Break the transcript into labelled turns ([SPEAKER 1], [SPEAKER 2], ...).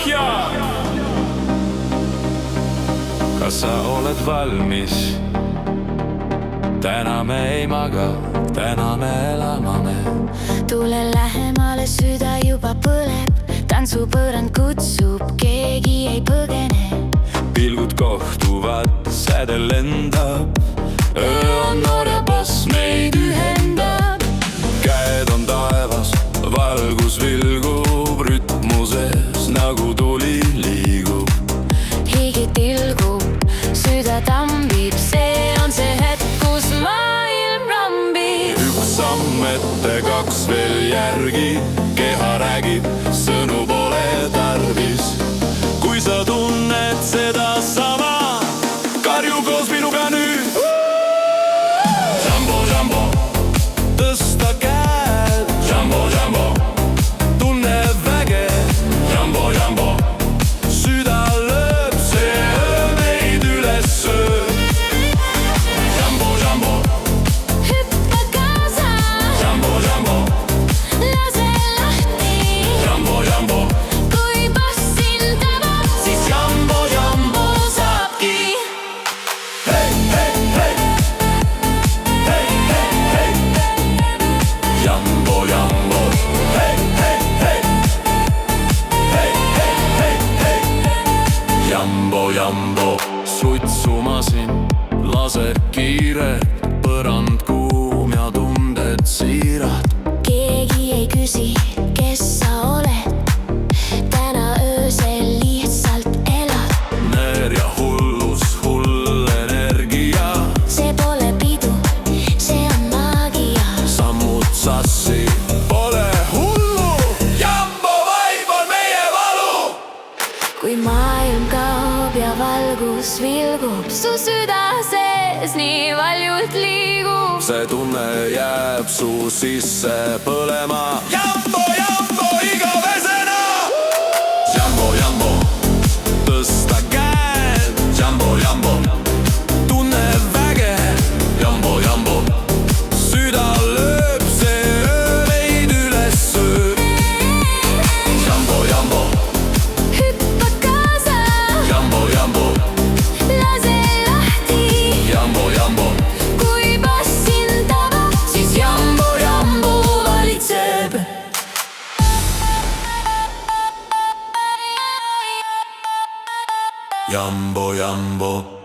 [SPEAKER 1] põhja. Kas sa oled valmis? Täna me ei maga, täna me elame.
[SPEAKER 2] Tule lähemale, süda juba põleb. Tantsupõrand kutsub, keegi ei põgene.
[SPEAKER 1] Pilgud kohtuvad, säde lendab. Öö on noorepos, meid ühendab. Käed on taevas, valgus vilgub. Rütmuses nagu tuli liigub.
[SPEAKER 2] Higi tilgub, süda tambib. See on see hetk, kus maailm rambib.
[SPEAKER 1] Üks samm ette, kaks veel järgi. Keha räägib, sõnu pole tarvis. Kui sa tunned seda sama, karju koos minuga nüüd. Jambo, jambo, tõsta käed. Jambo, jambo, tunne väge. Jambo, jambo, süda lööb, see öö meid üles sööb. Jambo, jambo,
[SPEAKER 2] hüppa kaasa.
[SPEAKER 1] jambo, jambo,
[SPEAKER 2] Lase lahti.
[SPEAKER 1] jambo, jambo,
[SPEAKER 2] Kui boss sind tabab,
[SPEAKER 1] siis jambo, jambo
[SPEAKER 2] saabki.
[SPEAKER 1] Hei, hei, hei. Hei, hei, hei. Jambo, jambo. Hei, hei, hei. Hei, hei, hei, hei. Jambo, jambo. Sutsumasin, laser kiire. Põrand kuum ja tunded siirad.
[SPEAKER 2] Keegi ei küsi, kes sa oled. Täna öösel lihtsalt elad.
[SPEAKER 1] Neer ja hullus, hull energia.
[SPEAKER 2] See pole pidu, see on maagia.
[SPEAKER 1] Sammud sassi, pole hullu. Jambo vaib on meie valu.
[SPEAKER 2] Kui maailm kaob ja valgus vilgub, su süda sees nii valjult liigub.
[SPEAKER 1] See tunne jääb su sisse põlema. Jambo, jambo, igavesena. Jambo, jambo, tõsta käed. Jambo, jambo, tunne väge. Jambo, jambo, süda lööb, see öö meid üles sööb. Jambo, jambo,
[SPEAKER 2] Hüppa kaasa,
[SPEAKER 1] jambo, jambo,
[SPEAKER 2] lase lahti.
[SPEAKER 1] jambo, jambo,
[SPEAKER 2] Kui boss sind tabab, siis jambo, jambo valitseb.
[SPEAKER 1] jambo, jambo.